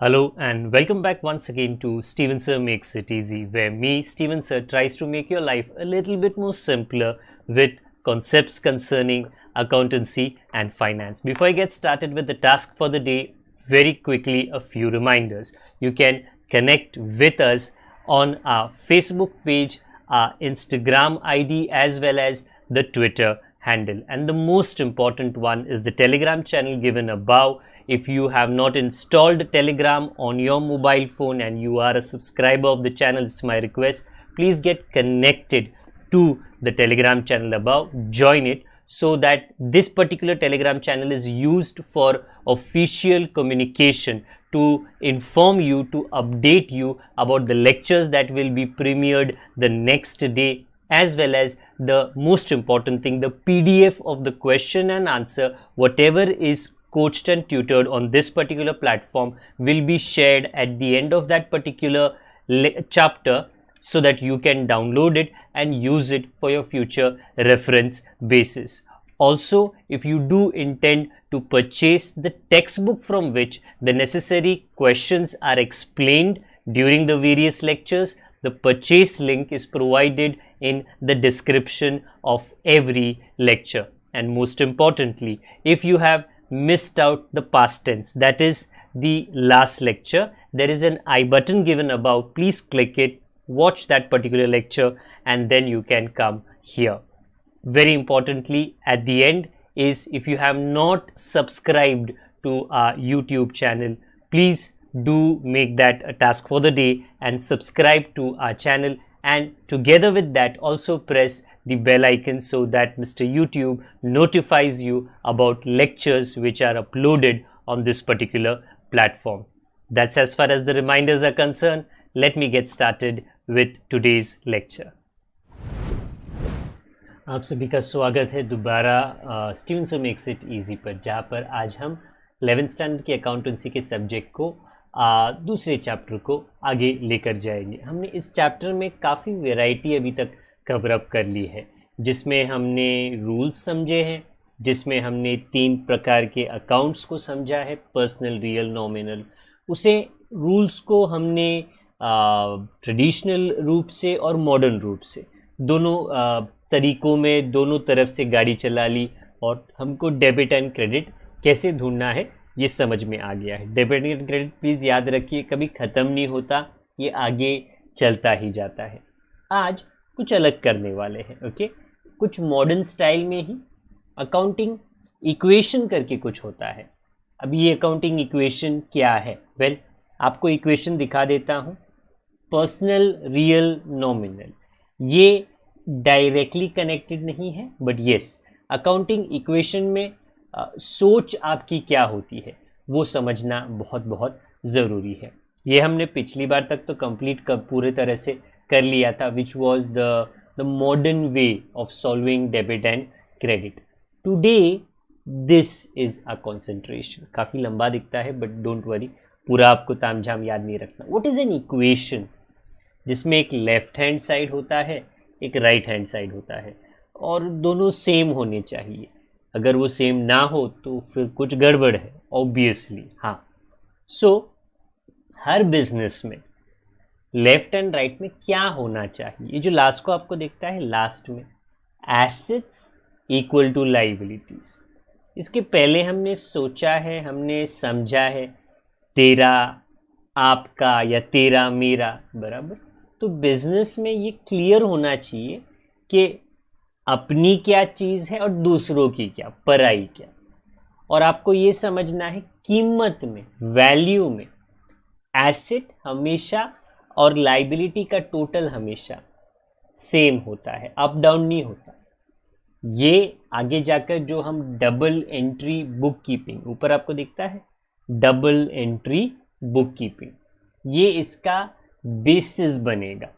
Hello and welcome back once again to Steven Sir Makes It Easy, where me, Steven Sir, tries to make your life a little bit more simpler with concepts concerning accountancy and finance. Before I get started with the task for the day, very quickly a few reminders. You can connect with us on our Facebook page, our Instagram ID, as well as the Twitter handle. And the most important one is the Telegram channel given above. If you have not installed Telegram on your mobile phone and you are a subscriber of the channel, it's my request, please get connected to the Telegram channel above, join it, so that this particular Telegram channel is used for official communication to inform you, to update you about the lectures that will be premiered the next day, as well as the most important thing, the PDF of the question and answer, whatever is coached and tutored on this particular platform will be shared at the end of that particular chapter, so that you can download it and use it for your future reference basis. Also, if you do intend to purchase the textbook from which the necessary questions are explained during the various lectures, the purchase link is provided in the description of every lecture. And most importantly, if you have missed out the past tense, that is the last lecture, there is an I button given above. Please click it, watch that particular lecture, and then you can come here. Very importantly, at the end is, if you have not subscribed to our YouTube channel, please do make that a task for the day and subscribe to our channel, and together with that also press the bell icon so that Mr. YouTube notifies you about lectures which are uploaded on this particular platform. That's as far as the reminders are concerned. Let me get started with today's lecture. आप सभी का स्वागत है दोबारा Steven sir makes it easy पर, जहाँ पर आज हम 11th स्टैंडर्ड की अकाउंटेंसी के सब्जेक्ट को दूसरे चैप्टर को आगे लेकर जाएंगे। हमने इस चैप्टर में काफ़ी वैरायटी अभी तक कवर अप कर ली है, जिसमें हमने रूल्स समझे हैं, जिसमें हमने 3 प्रकार के अकाउंट्स को समझा है, पर्सनल, रियल, नॉमिनल। उसे रूल्स को हमने ट्रेडिशनल रूप से और मॉडर्न रूप से दोनों तरीकों में दोनों तरफ से गाड़ी चला ली, और हमको डेबिट एंड क्रेडिट कैसे ढूंढना है ये समझ में आ गया है। डेबिट एंड क्रेडिट प्लीज़ याद रखिए, कभी ख़त्म नहीं होता, ये आगे चलता ही जाता है। आज कुछ अलग करने वाले हैं, ओके। कुछ मॉडर्न स्टाइल में ही अकाउंटिंग इक्वेशन करके कुछ होता है। अब ये अकाउंटिंग इक्वेशन क्या है? वेल, आपको इक्वेशन दिखा देता हूँ। पर्सनल, रियल, नॉमिनल, ये डायरेक्टली कनेक्टेड नहीं है, बट येस, अकाउंटिंग इक्वेशन में सोच आपकी क्या होती है वो समझना बहुत बहुत ज़रूरी है। ये हमने पिछली बार तक तो कंप्लीट पूरे तरह से कर लिया था, which was the modern way of solving debit and credit. Today this is a concentration. काफ़ी लंबा दिखता है, बट डोंट वरी, पूरा आपको तामझाम याद नहीं रखना। What is an equation? जिसमें एक लेफ्ट हैंड साइड होता है, एक राइट हैंड साइड होता है, और दोनों सेम होने चाहिए। अगर वो सेम ना हो तो फिर कुछ गड़बड़ है, ऑब्वियसली। हाँ, सो हर बिजनेस में लेफ्ट एंड राइट में क्या होना चाहिए? ये जो लास्ट को आपको दिखता है, लास्ट में एसेट्स इक्वल टू लाइबिलिटीज। इसके पहले हमने सोचा है, हमने समझा है, तेरा आपका या तेरा मेरा बराबर। तो बिजनेस में ये क्लियर होना चाहिए कि अपनी क्या चीज़ है और दूसरों की क्या, पराई क्या। और आपको ये समझना है, कीमत में, वैल्यू में एसेट हमेशा और लाइबिलिटी का टोटल हमेशा सेम होता है, अप डाउन नहीं होता। ये आगे जाकर जो हम डबल एंट्री बुक कीपिंग, ऊपर आपको दिखता है डबल एंट्री बुक कीपिंग, ये इसका बेसिस बनेगा।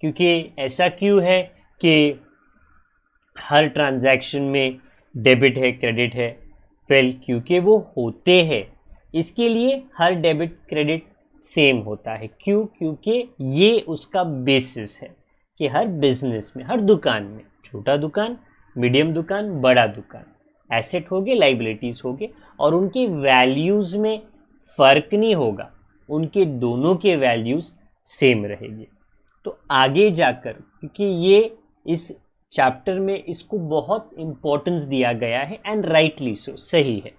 क्योंकि ऐसा क्यों है कि हर ट्रांजैक्शन में डेबिट है, क्रेडिट है? वेल, क्योंकि वो होते हैं, इसके लिए हर डेबिट क्रेडिट सेम होता है। क्यों? क्योंकि ये उसका बेसिस है कि हर बिजनेस में, हर दुकान में, छोटा दुकान, मीडियम दुकान, बड़ा दुकान, एसेट होंगे, लाइबिलिटीज़ होंगे, और उनकी वैल्यूज़ में फ़र्क नहीं होगा। उनके दोनों के वैल्यूज सेम रहेंगे। तो आगे जाकर, क्योंकि ये इस चैप्टर में इसको बहुत इंपॉर्टेंस दिया गया है एंड राइटली सो, सही है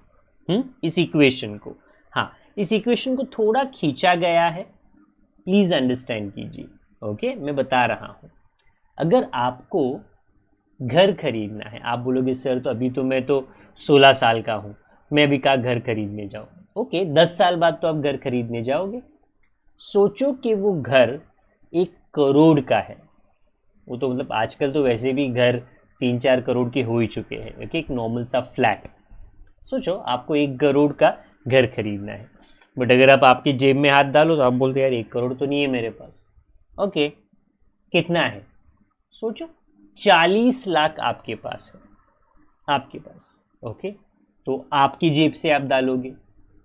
इस इक्वेशन को। हाँ, इस इक्वेशन को थोड़ा खींचा गया है, प्लीज अंडरस्टैंड कीजिए। ओके, मैं बता रहा हूँ, अगर आपको घर खरीदना है, आप बोलोगे सर तो अभी तो मैं तो 16 साल का हूँ, मैं अभी कहाँ घर खरीदने जाऊँ। ओके, 10 साल बाद तो आप घर खरीदने जाओगे। सोचो कि वो घर 1 करोड़ का है, वो तो मतलब आजकल तो वैसे भी घर 3-4 करोड़ के हो ही चुके हैं। ओके, एक नॉर्मल सा फ्लैट। सोचो आपको 1 करोड़ का घर खरीदना है, बट अगर आप आपकी जेब में हाथ डालो तो आप बोलते यार 1 करोड़ तो नहीं है मेरे पास। ओके, कितना है सोचो, 40 लाख आपके पास है, आपके पास। ओके, तो आपकी जेब से आप डालोगे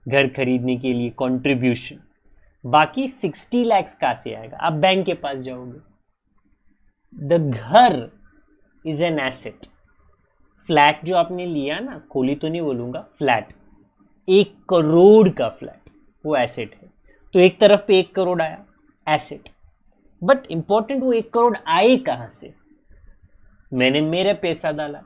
घर खरीदने के लिए कंट्रीब्यूशन, बाकी 60 लाख कहाँ से आएगा? आप बैंक के पास जाओगे। द घर इज एन एसेट। फ्लैट जो आपने लिया ना, खोली तो नहीं बोलूंगा, फ्लैट 1 करोड़ का फ्लैट, वो एसेट है। तो एक तरफ पे 1 करोड़ आया, एसेट। बट इंपॉर्टेंट, वो 1 करोड़ आए कहां से? मैंने मेरा पैसा डाला,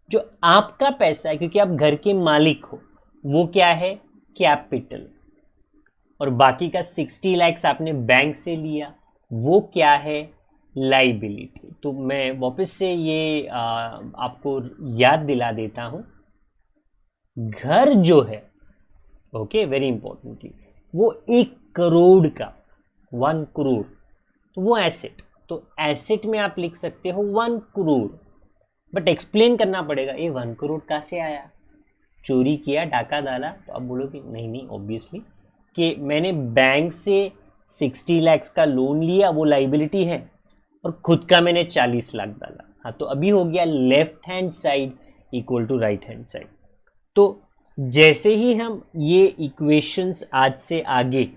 जो आपका पैसा है क्योंकि आप घर के मालिक हो, वो क्या है? कैपिटल। और बाकी का 60 लाख आपने बैंक से लिया, वो क्या है? लाइबिलिटी। तो मैं वापस से ये आपको याद दिला देता हूं, घर जो है, ओके, वेरी इंपॉर्टेंटली, वो 1 करोड़ का, 1 करोड़, तो वो एसेट। तो एसेट में आप लिख सकते हो 1 करोड़, बट एक्सप्लेन करना पड़ेगा ये 1 करोड़ कहाँ से आया? चोरी किया, डाका डाला? तो आप बोलोगे नहीं नहीं, ऑब्वियसली कि मैंने बैंक से 60 लाख का लोन लिया, वो लाइबिलिटी है, और खुद का मैंने 40 लाख डाला। हाँ, तो अभी हो गया left hand side equal to right hand side. तो जैसे ही हम ये इक्वेशंस आज से आगे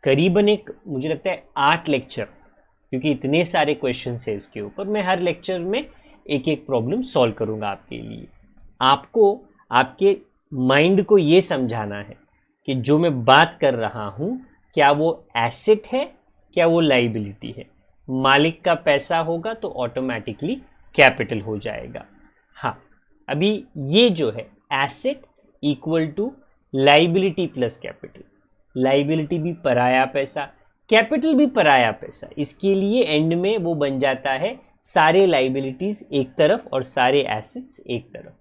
करीबन एक, मुझे लगता है 8 लेक्चर, क्योंकि इतने सारे क्वेश्चंस है इसके ऊपर, मैं हर लेक्चर में एक एक प्रॉब्लम सॉल्व करूंगा आपके लिए। आपको आपके माइंड को ये समझाना है कि जो मैं बात कर रहा हूं, क्या वो एसेट है, क्या वो लाइबिलिटी है। मालिक का पैसा होगा तो ऑटोमेटिकली कैपिटल हो जाएगा। हाँ, अभी ये जो है asset equal to liability plus capital, liability भी पराया पैसा, कैपिटल भी पराया पैसा। इसके लिए एंड में वो बन जाता है सारे लाइबिलिटीज एक तरफ और सारे एसेट्स एक तरफ।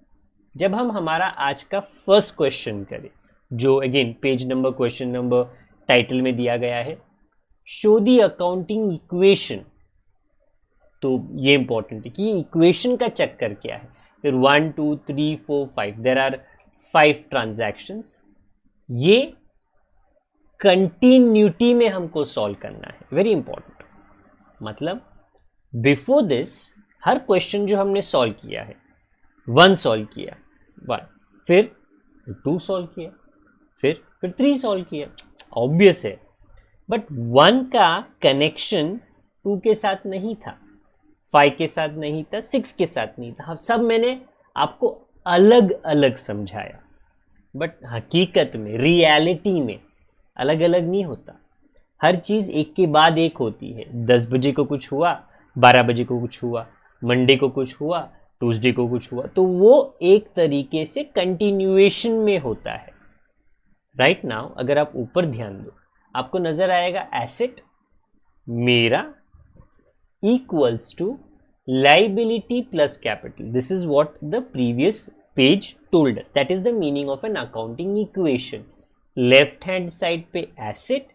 जब हम हमारा आज का फर्स्ट क्वेश्चन करें, जो again page number, question number title में दिया गया है, शो दी अकाउंटिंग इक्वेशन, तो ये इंपॉर्टेंट है कि ये इक्वेशन का चक्कर क्या है। फिर 1 2 3 4 5, देयर आर 5 ट्रांजैक्शंस। ये कंटिन्यूटी में हमको सॉल्व करना है, वेरी इंपॉर्टेंट। मतलब बिफोर दिस हर क्वेश्चन जो हमने सॉल्व किया है, 1 सॉल्व किया, 1, फिर 2 सॉल्व किया, फिर 3 सॉल्व किया, ऑब्वियस है। बट 1 का कनेक्शन 2 के साथ नहीं था, 5 के साथ नहीं था, 6 के साथ नहीं था। सब मैंने आपको अलग अलग समझाया, बट हकीकत में, रियलिटी में अलग अलग नहीं होता। हर चीज एक के बाद एक होती है। 10 बजे को कुछ हुआ, 12 बजे को कुछ हुआ, मंडे को कुछ हुआ, ट्यूसडे को कुछ हुआ, तो वो एक तरीके से कंटिन्यूएशन में होता है। राइट नाउ अगर आप ऊपर ध्यान दो, आपको नजर आएगा एसेट मेरा equals to liability plus capital. This is what the previous page told us, that is the meaning of an accounting equation. Left hand side पे एसेट,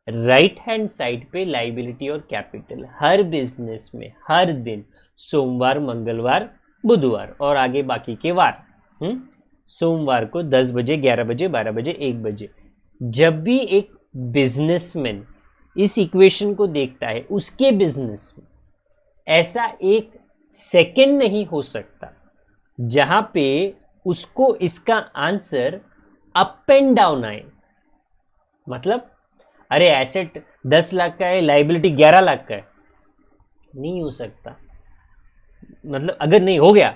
राइट हैंड साइड पे लाइबिलिटी और कैपिटल। हर बिजनेस में हर दिन, सोमवार, मंगलवार, बुधवार और आगे बाकी के वार, सोमवार को 10 बजे, 11 बजे, 12 बजे, 1 बजे, जब भी एक बिजनेसमैन इस इक्वेशन को देखता है, उसके बिजनेस में ऐसा एक सेकेंड नहीं हो सकता जहां पे उसको इसका आंसर अप एंड डाउन आए। मतलब अरे एसेट 10 लाख का है, लाइबिलिटी 11 लाख का है, नहीं हो सकता। मतलब अगर नहीं हो गया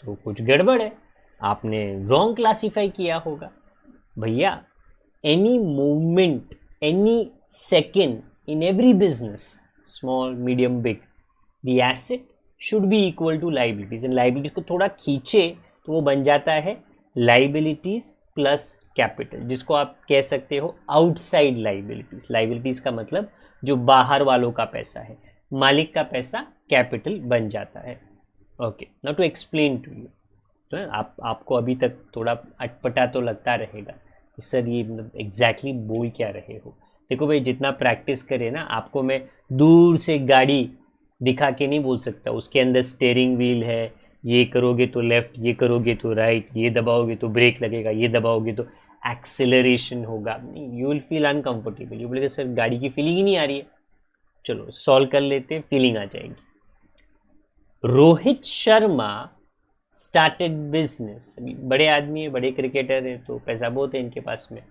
तो कुछ गड़बड़ है, आपने रॉन्ग क्लासिफाई किया होगा। भैया any movement any second in every business, small, medium, big, the asset should be equal to liabilities. and liabilities को थोड़ा खींचे तो वो बन जाता है liabilities प्लस कैपिटल, जिसको आप कह सकते हो आउटसाइड लाइबिलिटीज. लाइबिलिटीज का मतलब जो बाहर वालों का पैसा है, मालिक का पैसा कैपिटल बन जाता है. Okay, now to explain to you. तो आपको अभी तक थोड़ा अटपटा तो लगता रहेगा कि सर ये एग्जैक्टली बोल क्या रहे हो. देखो भाई, जितना प्रैक्टिस करे ना, आपको मैं दूर से गाड़ी दिखा के नहीं बोल सकता उसके अंदर स्टेयरिंग व्हील है, ये करोगे तो लेफ्ट, ये करोगे तो राइट, ये दबाओगे तो ब्रेक लगेगा, ये दबाओगे तो एक्सेलरेशन होगा. You will feel uncomfortable. You बोलेगे सर गाड़ी की फीलिंग ही नहीं आ रही है. चलो सॉल्व कर लेते, फीलिंग आ जाएगी. Rohit Sharma started business. बड़े आदमी है, बड़े क्रिकेटर है, तो पैसा बहुत है इनके पास में.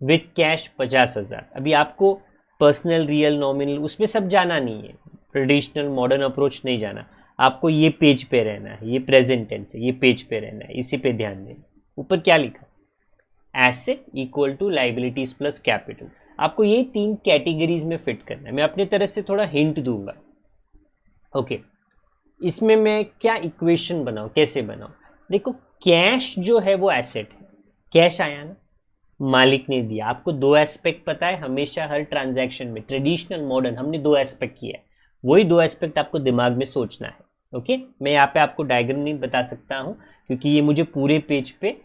With cash 50,000. अभी आपको पर्सनल, रियल, नॉमिनल उसमें सब जाना नहीं है, ट्रेडिशनल मॉडर्न अप्रोच नहीं जाना. आपको ये पेज पे रहना है, ये प्रेजेंट टेंस है, ये पेज पे रहना है, इसी पे ध्यान देना. ऊपर क्या लिखा? Asset equal to liabilities plus capital. आपको ये 3 कैटेगरीज में फिट करना है. मैं अपने तरफ से थोड़ा हिंट दूंगा. ओके, इसमें मैं क्या इक्वेशन बनाऊं, कैसे बनाऊं? देखो, कैश जो है वो एसेट है. कैश आया ना, मालिक ने दिया. आपको 2 एस्पेक्ट पता है हमेशा हर ट्रांजैक्शन में, ट्रेडिशनल मॉडर्न, हमने 2 एस्पेक्ट किया है. वही 2 एस्पेक्ट आपको दिमाग में सोचना है. ओके, मैं यहाँ पे आपको डायग्राम नहीं बता सकता हूँ क्योंकि ये मुझे पूरे पेज पे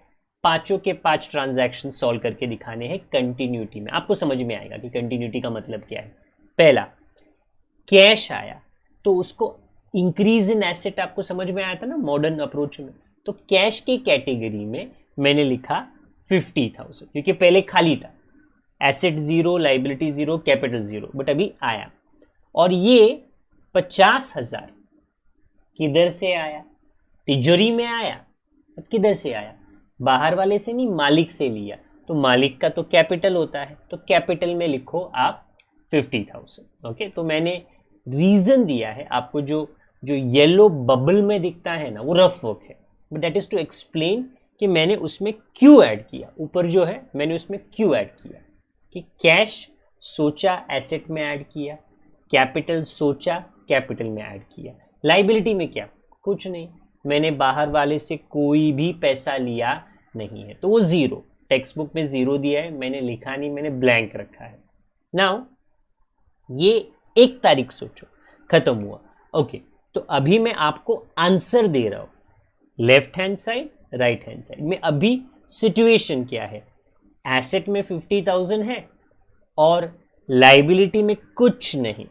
5 के 5 ट्रांजैक्शन सॉल्व करके दिखाने हैं कंटिन्यूटी में. आपको समझ में आएगा कि कंटिन्यूटी का मतलब क्या है. पहला, कैश आया तो उसको इंक्रीज इन एसेट आपको समझ में आया था ना मॉडर्न अप्रोच में. तो कैश के कैटेगरी में मैंने लिखा 50,000 क्योंकि पहले खाली था. एसेट 0, लाइबिलिटी 0, कैपिटल 0, बट अभी आया. और ये 50,000 किधर से आया? तिजोरी में आया. अब किधर से आया? बाहर वाले से नहीं, मालिक से लिया. तो मालिक का तो कैपिटल होता है, तो कैपिटल में लिखो आप 50,000. ओके, तो मैंने रीजन दिया है आपको. जो येलो बबल में दिखता है ना, वो रफ वर्क है, but that is to explain कि मैंने उसमें क्यों ऐड किया. ऊपर जो है मैंने उसमें क्यों ऐड किया कि कैश सोचा एसेट में ऐड किया, कैपिटल सोचा कैपिटल में ऐड किया. लाइबिलिटी में क्या? कुछ नहीं, मैंने बाहर वाले से कोई भी पैसा लिया नहीं है, तो वो 0. टेक्स्ट बुक में 0 दिया है, मैंने लिखा नहीं, मैंने ब्लैंक रखा है. नाउ ये 1 तारीख सोचो, खत्म हुआ. ओके, तो अभी मैं आपको आंसर दे रहा हूं, left hand side, right hand side में. अभी सिचुएशन क्या है? एसेट में 50,000 है और लाइबिलिटी में कुछ नहीं,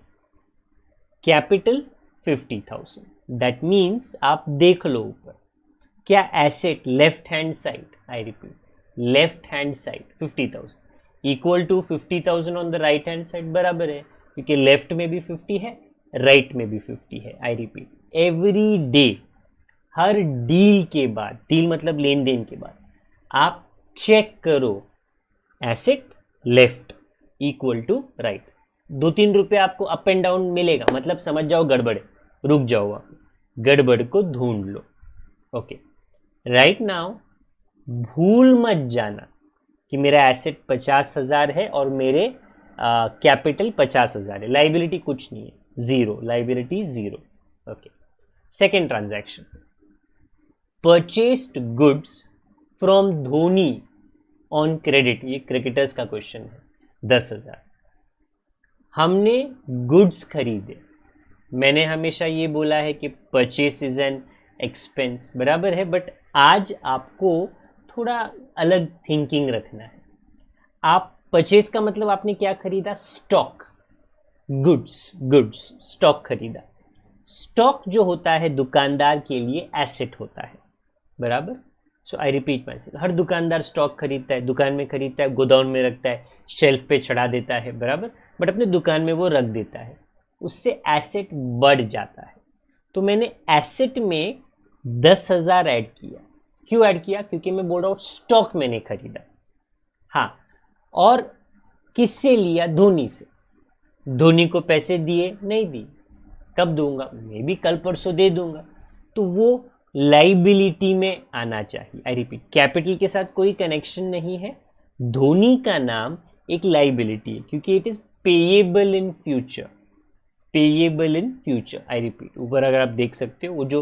कैपिटल 50,000. दैट मीन्स आप देख लो ऊपर, क्या asset left hand side, I repeat, left hand side 50,000 equal to 50,000 on the right hand side बराबर है, क्योंकि लेफ्ट में भी 50 है, राइट में भी 50 है. I repeat, every day, her deal के बाद, डील मतलब लेन देन के बाद, आप चेक करो asset left equal to right. 2-3 रुपये आपको अप एंड डाउन मिलेगा, मतलब समझ जाओ गड़बड़, रुक जाओ, आप गड़बड़ को ढूंढ लो. ओके, राइट नाउ भूल मत जाना कि मेरा एसेट 50,000 है और मेरे कैपिटल 50,000 है. लाइबिलिटी कुछ नहीं है, 0, liability 0. Okay, second transaction, purchased goods from Dhoni on credit. ये क्रिकेटर्स का क्वेश्चन है. 10,000 हमने गुड्स खरीदे. मैंने हमेशा ये बोला है कि परचेस इज एन एक्सपेंस, बराबर है, बट आज आपको थोड़ा अलग थिंकिंग रखना है. आप परचेस का मतलब आपने क्या खरीदा? स्टॉक. गुड्स स्टॉक खरीदा. स्टॉक जो होता है दुकानदार के लिए एसेट होता है, बराबर. सो आई रिपीट माई सेल्फ, हर दुकानदार स्टॉक खरीदता है, दुकान में खरीदता है, गोदाउन में रखता है, शेल्फ पे चढ़ा देता है, बराबर, बट अपने दुकान में वो रख देता है, उससे एसेट बढ़ जाता है. तो मैंने एसेट में 10,000 ऐड किया. क्यों ऐड किया? क्योंकि मैं बोल रहा हूँ स्टॉक मैंने खरीदा. हाँ, और किससे लिया? धोनी से. धोनी को पैसे दिए? नहीं दिए. कब दूंगा? मैं भी कल परसों दे दूंगा. तो वो लाइबिलिटी में आना चाहिए. आई रिपीट, कैपिटल के साथ कोई कनेक्शन नहीं है. धोनी का नाम एक लाइबिलिटी है क्योंकि it is payable in future, payable in future. I repeat, ऊपर अगर आप देख सकते हो वो जो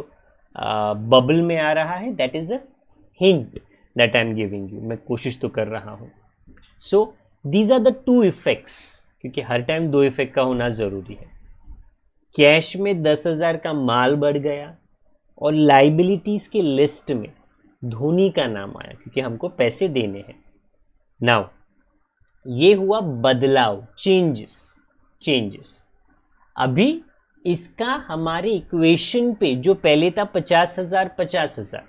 बबल में आ रहा है that is a hint that I am giving you, मैं कोशिश तो कर रहा हूँ। So these are the two effects, क्योंकि हर टाइम दो इफेक्ट का होना जरूरी है। कैश में 10,000 का माल बढ़ गया और लाइबिलिटीज के लिस्ट में धोनी का नाम आया क्योंकि हमको पैसे देने हैं। नाउ ये हुआ बदलाव, चेंजेस। अभी इसका हमारे इक्वेशन पे जो पहले था 50,000 50,000,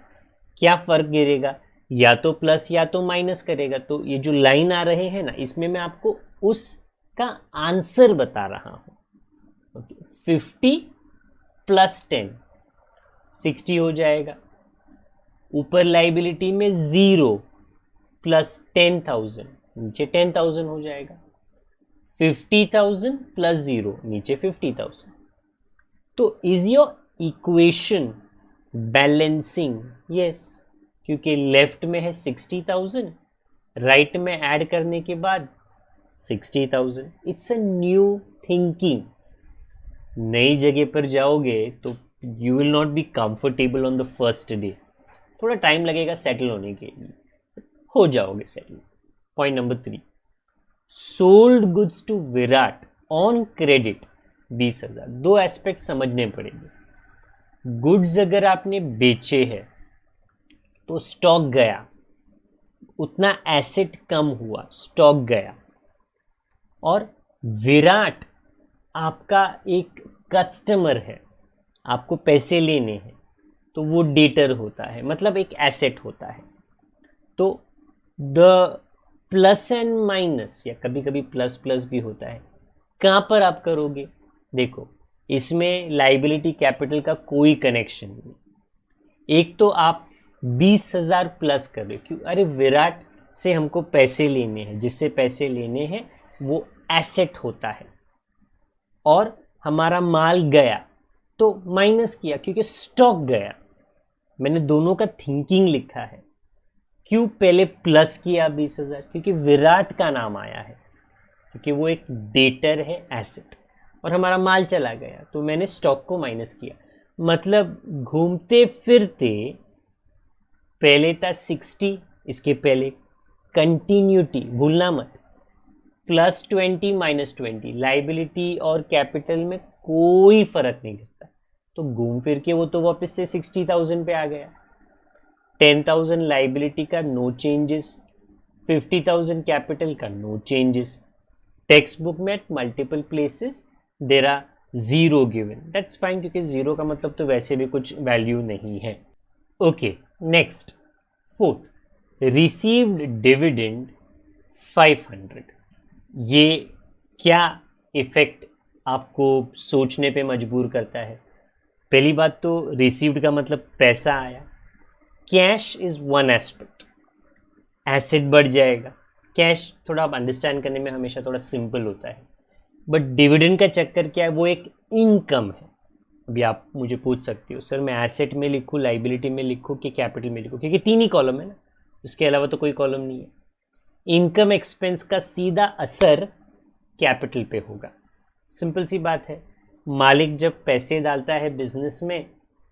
क्या फर्क गिरेगा, या तो प्लस या तो माइनस करेगा। तो ये जो लाइन आ रहे हैं ना, इसमें मैं आपको उसका आंसर बता रहा हूं। 50 प्लस 10 60 हो जाएगा। ऊपर लाइबिलिटी में 0 प्लस 10,000 नीचे 10,000 हो जाएगा। 50,000 प्लस 0 नीचे 50,000। तो is your equation balancing? Yes, क्योंकि लेफ्ट में है 60,000, राइट में ऐड करने के बाद 60,000। It's a new thinking. नई जगह पर जाओगे तो you will not be comfortable on the first day, थोड़ा टाइम लगेगा सेटल होने के लिए, हो जाओगे settle. Point number 3, sold goods to Virat on credit 20,000। दो एस्पेक्ट समझने पड़ेंगे। गुड्स अगर आपने बेचे हैं तो स्टॉक गया, उतना एसेट कम हुआ, स्टॉक गया। और विराट आपका एक कस्टमर है, आपको पैसे लेने हैं, तो वो डेटर होता है, मतलब एक एसेट होता है। तो द प्लस एंड माइनस, या कभी कभी प्लस प्लस भी होता है, कहाँ पर आप करोगे? देखो, इसमें लाइबिलिटी कैपिटल का कोई कनेक्शन नहीं। एक तो आप 20,000 प्लस कर रहे हो, क्यों? अरे विराट से हमको पैसे लेने हैं, जिससे पैसे लेने हैं वो एसेट होता है, और हमारा माल गया तो माइनस किया क्योंकि स्टॉक गया। मैंने दोनों का थिंकिंग लिखा है। क्यों पहले प्लस किया 20,000? क्योंकि विराट का नाम आया है, क्योंकि वो एक डेटर है, एसेट, और हमारा माल चला गया तो मैंने स्टॉक को माइनस किया। मतलब घूमते फिरते पहले था 60, इसके पहले कंटिन्यूटी भूलना मत, प्लस 20 माइनस 20, लाइबिलिटी और कैपिटल में कोई फर्क नहीं करता। तो घूम फिर के वो तो वापस से 60,000 पे आ गया। 10,000 लाइबिलिटी का नो चेंजेस, 50,000 कैपिटल का नो चेंजेस। टेक्स्ट बुक में at multiple places there are 0 given, that's fine, क्योंकि 0 का मतलब तो वैसे भी कुछ वैल्यू नहीं है। Okay, next 4th, received dividend 500। ये क्या इफेक्ट आपको सोचने पे मजबूर करता है? पहली बात तो रिसीव्ड का मतलब पैसा आया। Cash is one aspect, asset बढ़ जाएगा। कैश थोड़ा आप अंडरस्टैंड करने में हमेशा थोड़ा सिंपल होता है, बट डिविडेंड का चक्कर क्या है, वो एक इनकम है। अभी आप मुझे पूछ सकते हो सर मैं एसेट में लिखूँ, लाइबिलिटी में लिखूँ कि कैपिटल में लिखूँ, क्योंकि 3 ही कॉलम है ना, उसके अलावा तो कोई कॉलम नहीं है। इनकम एक्सपेंस का सीधा असर कैपिटल पे होगा। सिंपल सी बात है, मालिक जब पैसे डालता है बिजनेस में,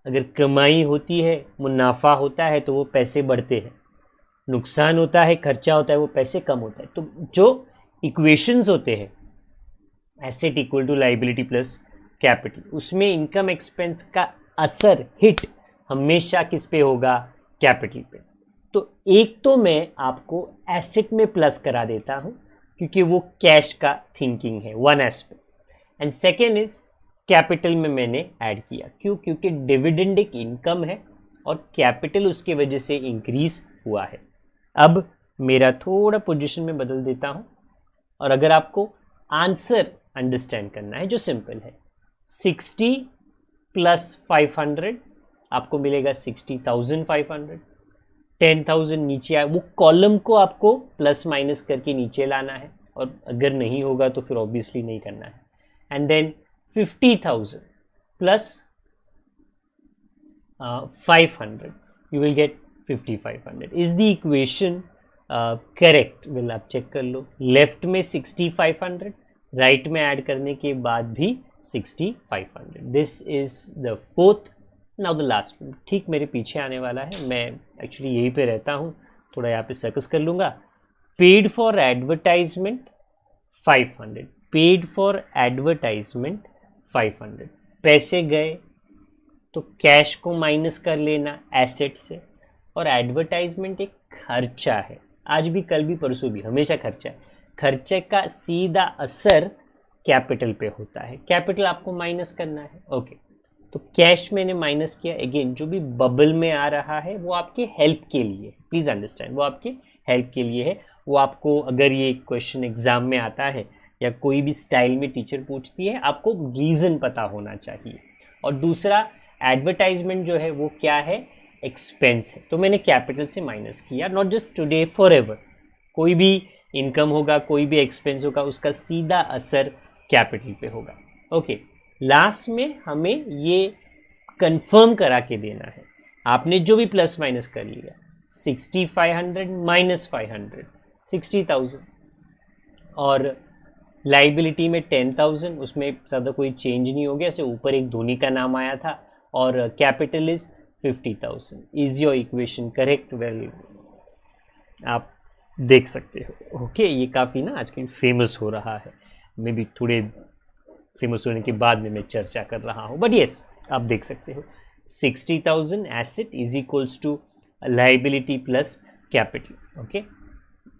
अगर कमाई होती है, मुनाफा होता है, तो वो पैसे बढ़ते हैं। नुकसान होता है, खर्चा होता है, वो पैसे कम होता है। तो जो इक्वेशंस होते हैं, asset equal to liability plus capital, उसमें इनकम एक्सपेंस का असर, हिट हमेशा किस पे होगा? कैपिटल पे। तो एक तो मैं आपको एसेट में प्लस करा देता हूं क्योंकि वो कैश का थिंकिंग है, one aspect, and second is capital में मैंने ऐड किया। क्यों? क्योंकि डिविडेंड एक इनकम है और कैपिटल उसके वजह से इंक्रीज हुआ है। अब मेरा थोड़ा पोजीशन में बदल देता हूं, और अगर आपको आंसर अंडरस्टैंड करना है जो सिंपल है, 60 प्लस 500 आपको मिलेगा 60,500। 10,000 नीचे आए, वो कॉलम को आपको प्लस माइनस करके नीचे लाना है, और अगर नहीं होगा तो फिर ऑब्वियसली नहीं करना है। And then 50,000 plus 500 you will get 5,500 is the equation correct, well आप चेक कर लो, लेफ्ट में 6500, राइट में ऐड करने के बाद भी 6500, this is the fourth. Now the last one, ठीक मेरे पीछे आने वाला है, मैं एक्चुअली यहीं पे रहता हूँ, थोड़ा यहाँ पे सर्कस कर लूँगा। Paid for advertisement 500, paid for advertisement 500, पैसे गए तो कैश को माइनस कर लेना एसेट से, और एडवर्टाइजमेंट एक खर्चा है, आज भी कल भी परसों भी हमेशा खर्चा है, खर्चे का सीधा असर कैपिटल पे होता है, कैपिटल आपको माइनस करना है। ओके, तो कैश मैंने माइनस किया, अगेन जो भी बबल में आ रहा है वो आपके हेल्प के लिए, प्लीज अंडरस्टैंड, वो आपके हेल्प के लिए है, वो आपको अगर ये क्वेश्चन एग्जाम में आता है या कोई भी स्टाइल में टीचर पूछती है, आपको रीजन पता होना चाहिए। और दूसरा एडवर्टाइजमेंट जो है वो क्या है, एक्सपेंस है, तो मैंने कैपिटल से माइनस किया, नॉट जस्ट टुडे, फॉरएवर, कोई भी इनकम होगा, कोई भी एक्सपेंस होगा, उसका सीधा असर कैपिटल पे होगा। ओके, लास्ट में हमें ये कंफर्म करा के देना है, आपने जो भी प्लस माइनस कर लिया, 6500 माइनस 500 60,000, और लाइबिलिटी में 10,000, उसमें ज़्यादा कोई चेंज नहीं हो गया, ऐसे ऊपर एक धोनी का नाम आया था, और capital is 50,000। Is your equation correct? Well, आप देख सकते हो। ओके, ये काफ़ी ना आजकल फेमस हो रहा है, मे बी थोड़े फेमस होने के बाद में मैं चर्चा कर रहा हूँ, बट येस आप देख सकते हो 60,000 asset is equals to liability plus capital. Okay,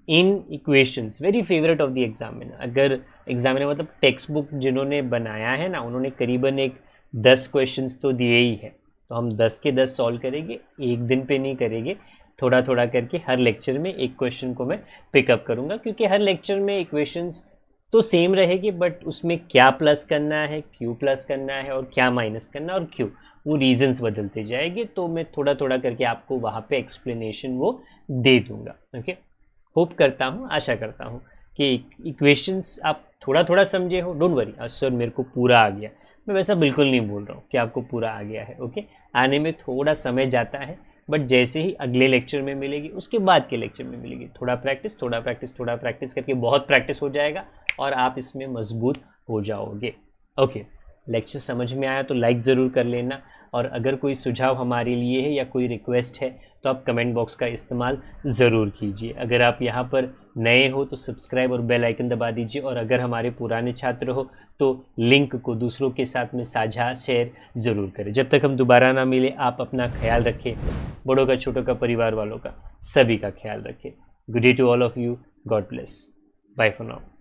in equations very favourite of the examiner, अगर एग्जामिनर मतलब टेक्स्ट बुक जिन्होंने बनाया है ना, उन्होंने करीबन एक 10 क्वेश्चंस तो दिए ही है, तो हम 10 के 10 सॉल्व करेंगे, एक दिन पे नहीं करेंगे, थोड़ा थोड़ा करके हर लेक्चर में एक क्वेश्चन को मैं पिकअप करूँगा, क्योंकि हर लेक्चर में इक्वेशंस तो सेम रहेगी, बट उसमें क्या प्लस करना है, क्यों प्लस करना है, और क्या माइनस करना है, और क्यों, वो रीजंस बदलते जाएंगे, तो मैं थोड़ा थोड़ा करके आपको वहाँ पे एक्सप्लेनेशन वो दे दूंगा। ओके, होप करता हूँ, आशा करता हूँ कि इक्वेशंस आप थोड़ा थोड़ा समझे हो। डोंट वरी, सर मेरे को पूरा आ गया, मैं वैसा बिल्कुल नहीं बोल रहा हूँ कि आपको पूरा आ गया है। ओके, आने में थोड़ा समय जाता है, बट जैसे ही अगले लेक्चर में मिलेगी, उसके बाद के लेक्चर में मिलेगी, थोड़ा प्रैक्टिस थोड़ा प्रैक्टिस थोड़ा प्रैक्टिस करके बहुत प्रैक्टिस हो जाएगा और आप इसमें मजबूत हो जाओगे। ओके, लेक्चर समझ में आया तो लाइक ज़रूर कर लेना, और अगर कोई सुझाव हमारे लिए है या कोई रिक्वेस्ट है तो आप कमेंट बॉक्स का इस्तेमाल ज़रूर कीजिए। अगर आप यहाँ पर नए हो तो सब्सक्राइब और बेल आइकन दबा दीजिए, और अगर हमारे पुराने छात्र हो तो लिंक को दूसरों के साथ में साझा शेयर ज़रूर करें। जब तक हम दोबारा ना मिले, आप अपना ख्याल रखें, बड़ों का छोटों का परिवार वालों का सभी का ख्याल रखें। Good day to all of you, God bless, bye for now.